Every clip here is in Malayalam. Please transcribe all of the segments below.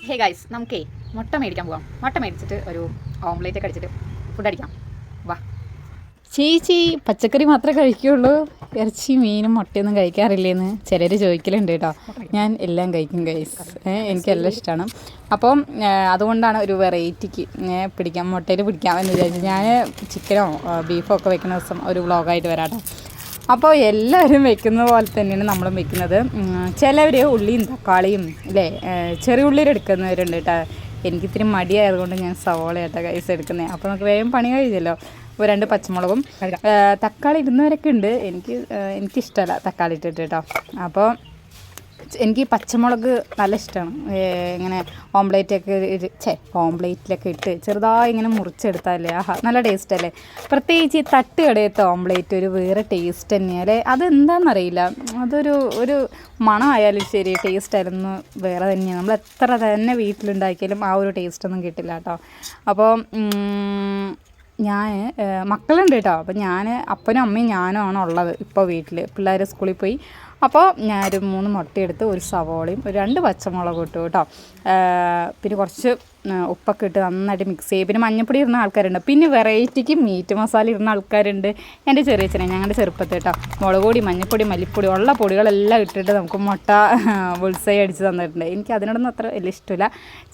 ഹേ ഗൈസ്, നമുക്കേ മുട്ട മേടിക്കാൻ പോകാം. മുട്ട മേടിച്ചിട്ട് ഒരു ഓംലേറ്റ് ഒക്കെ അടിച്ചിട്ട് ഫുഡ് അടിക്കാം. വാ. ചേച്ചി പച്ചക്കറി മാത്രമേ കഴിക്കുകയുള്ളൂ, ഇറച്ചി മീനും മുട്ടയൊന്നും കഴിക്കാറില്ലേന്ന് ചിലർ ചോദിക്കലുണ്ട് കേട്ടോ. ഞാൻ എല്ലാം കഴിക്കും ഗൈസ്, എനിക്കെല്ലാം ഇഷ്ടമാണ്. അപ്പം അതുകൊണ്ടാണ് ഒരു വെറൈറ്റിക്ക് പിടിക്കാം, മുട്ടയിൽ പിടിക്കാമെന്ന് വിചാരിച്ചു. ഞാൻ ചിക്കനോ ബീഫോ ഒക്കെ വെക്കുന്ന ദിവസം ഒരു വ്ളോഗായിട്ട് വരാം കേട്ടോ. അപ്പോൾ എല്ലാവരും വെക്കുന്ന പോലെ തന്നെയാണ് നമ്മളും വെക്കുന്നത്. ചിലവർ ഉള്ളിയും തക്കാളിയും അല്ലേ ചെറിയ ഉള്ളിയിൽ എടുക്കുന്നവരുണ്ട് കേട്ടോ. എനിക്കിത്തിരി മടിയായതുകൊണ്ട് ഞാൻ സവോളയായിട്ടാണ് കൈസ് എടുക്കുന്നത്. അപ്പോൾ നമുക്ക് വേഗം പണി കഴിച്ചല്ലോ. 2 പച്ചമുളകും തക്കാളി ഇടുന്നവരൊക്കെ ഉണ്ട്. എനിക്കിഷ്ടമല്ല തക്കാളി ഇട്ടിട്ട് കേട്ടോ. അപ്പോൾ എനിക്ക് പച്ചമുളക് നല്ല ഇഷ്ടമാണ്. ഇങ്ങനെ ഓംലേറ്റിലൊക്കെ ഇട്ട് ചെറുതായി ഇങ്ങനെ മുറിച്ചെടുത്താലേ നല്ല ടേസ്റ്റ് അല്ലേ. പ്രത്യേകിച്ച് ഈ തട്ട് കടയത്തെ ഓംലേറ്റ് ഒരു വേറെ ടേസ്റ്റ് തന്നെയല്ലേ. അതെന്താണെന്നറിയില്ല, ഒരു മണമായാലും ശരി, ടേസ്റ്റ് ആയിരുന്നു വേറെ തന്നെയാണ്. നമ്മൾ എത്ര തന്നെ വീട്ടിലുണ്ടാക്കിയാലും ആ ഒരു ടേസ്റ്റൊന്നും കിട്ടില്ല കേട്ടോ. അപ്പോൾ ഞാൻ മക്കളുണ്ട് കേട്ടോ. അപ്പോൾ ഞാൻ അപ്പനും അമ്മയും ഞാനും ആണ് ഉള്ളത് ഇപ്പോൾ വീട്ടിൽ. പിള്ളേർ സ്കൂളിൽ പോയി. അപ്പോൾ ഞാനൊരു 3 മുട്ടയെടുത്ത് ഒരു സവോളയും ഒരു 2 പച്ചമുളകും ഇട്ടു കേട്ടോ. പിന്നെ കുറച്ച് ഉപ്പൊക്കെ ഇട്ട് നന്നായിട്ട് മിക്സ് ചെയ്യും. പിന്നെ മഞ്ഞൾപ്പൊടി ഇടുന്ന ആൾക്കാരുണ്ട്, പിന്നെ വെറൈറ്റിക്ക് മീറ്റ് മസാല ഇടുന്ന ആൾക്കാരുണ്ട്. എൻ്റെ ചെറിയച്ഛനെ ഞങ്ങളുടെ ചെറുപ്പത്തിൽ കേട്ടോ മുളക് പൊടി, മഞ്ഞൾപ്പൊടി, മല്ലിപ്പൊടി ഉള്ള പൊടികളെല്ലാം ഇട്ടിട്ട് നമുക്ക് മുട്ട ബുൾസൈ അടിച്ച് തന്നിട്ടുണ്ട്. എനിക്ക് അതിനോടൊന്നും അത്ര വലിയ ഇഷ്ടമില്ല.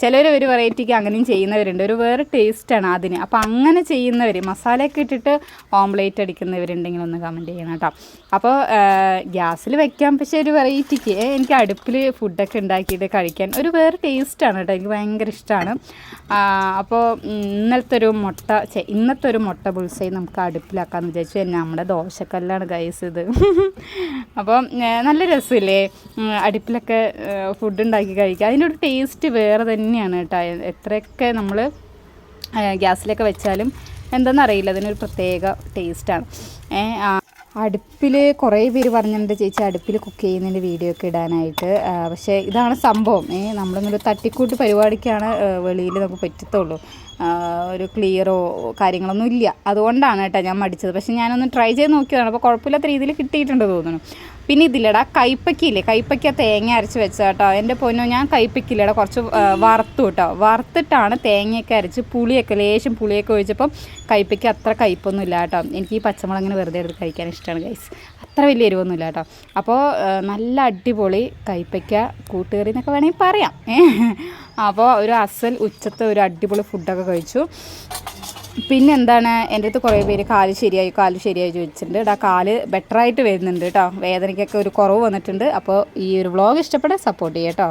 ചിലർ ഒരു വെറൈറ്റിക്ക് അങ്ങനെയും ചെയ്യുന്നവരുണ്ട്, ഒരു വേറെ ടേസ്റ്റാണ് അതിന്. അപ്പോൾ അങ്ങനെ ചെയ്യുന്നവർ മസാലയൊക്കെ ഇട്ടിട്ട് ഓംലേറ്റ് അടിക്കുന്നവരുണ്ടെങ്കിൽ ഒന്ന് കമൻറ്റ് ചെയ്യണം കേട്ടോ. അപ്പോൾ ഗ്യാസിൽ വെക്കാം, പക്ഷേ ഒരു വെറൈറ്റിക്ക് എനിക്ക് അടുപ്പിൽ ഫുഡൊക്കെ ഉണ്ടാക്കിയിട്ട് കഴിക്കാൻ ഒരു വേറെ ടേസ്റ്റാണ് കേട്ടോ. എനിക്ക് ഭയങ്കര ഇഷ്ടമാണ്. അപ്പോൾ ഇന്നത്തെ ഒരു മുട്ട ബുൾസൈ നമുക്ക് അടുപ്പിലാക്കാമെന്ന് വിചാരിച്ചു. നമ്മുടെ ദോശക്കല്ലാണ് ഗൈസ് ഇത്. അപ്പോൾ നല്ല രസമില്ലേ അടുപ്പിലൊക്കെ ഫുഡ് ഉണ്ടാക്കി കഴിക്കുക. അതിൻ്റെ ഒരു ടേസ്റ്റ് വേറെ തന്നെയാണ് കേട്ടോ. എത്രയൊക്കെ നമ്മൾ ഗ്യാസിലൊക്കെ വെച്ചാലും എന്താണെന്നറിയില്ല, അതിനൊരു പ്രത്യേക ടേസ്റ്റാണ്. അടുപ്പിൽ കുറേ പേര് പറഞ്ഞിട്ടുണ്ട് ചേച്ചി അടുപ്പിൽ കുക്ക് ചെയ്യുന്നതിൻ്റെ വീഡിയോ ഒക്കെ ഇടാനായിട്ട്. പക്ഷേ ഇതാണ് സംഭവം. നമ്മളിങ്ങനെ തട്ടിക്കൂട്ട് പരിപാടിക്കാണ് വെളിയിൽ നമുക്ക് പറ്റത്തുള്ളൂ. ഒരു ക്ലിയറോ കാര്യങ്ങളൊന്നും ഇല്ല. അതുകൊണ്ടാണ് കേട്ടോ ഞാൻ മടിച്ചത്. പക്ഷേ ഞാനൊന്ന് ട്രൈ ചെയ്ത് നോക്കിയതാണ്. അപ്പോൾ കുഴപ്പമില്ലാത്ത രീതിയിൽ കിട്ടിയിട്ടുണ്ട് തോന്നുന്നു. പിന്നെ ഇതില്ലടാ കൈപ്പയ്ക്കില്ലേ, കൈപ്പയ്ക്ക തേങ്ങ അരച്ച് വെച്ചാൽ കേട്ടോ. എൻ്റെ പൊന്നോ, ഞാൻ കൈപ്പയ്ക്കില്ലടാ കുറച്ച് വറുത്തു കേട്ടോ. വറുത്തിട്ടാണ് തേങ്ങയൊക്കെ അരച്ച് ലേശം പുളിയൊക്കെ ഒഴിച്ചപ്പം കൈപ്പയ്ക്ക് അത്ര കയ്പ്പൊന്നും ഇല്ല കേട്ടോ. എനിക്ക് ഈ പച്ചമുളകിന് വെറുതെ എടുത്ത് കഴിക്കാൻ ഇഷ്ടമാണ് ഗൈസ്. അത്ര വലിയ എരിവൊന്നുമില്ല കേട്ടോ. അപ്പോൾ നല്ല അടിപൊളി കൈപ്പയ്ക്ക കൂട്ടുകറി എന്നൊക്കെ വേണമെങ്കിൽ പറയാം. അപ്പോൾ ഒരു അസൽ ഉച്ചത്തെ ഒരു അടിപൊളി ഫുഡൊക്കെ കഴിച്ചു. പിന്നെ എന്താണ്, എൻ്റെ അടുത്ത് കുറേ പേര് കാല് ശരിയായി ചോദിച്ചിട്ടുണ്ട്. കാല് ബെറ്ററായിട്ട് വരുന്നുണ്ട് കേട്ടോ. വേദനയ്ക്കൊക്കെ ഒരു കുറവ് വന്നിട്ടുണ്ട്. അപ്പോൾ ഈ ഒരു വ്ളോഗ് ഇഷ്ടപ്പെട്ടാൽ സപ്പോർട്ട് ചെയ്യാം കേട്ടോ.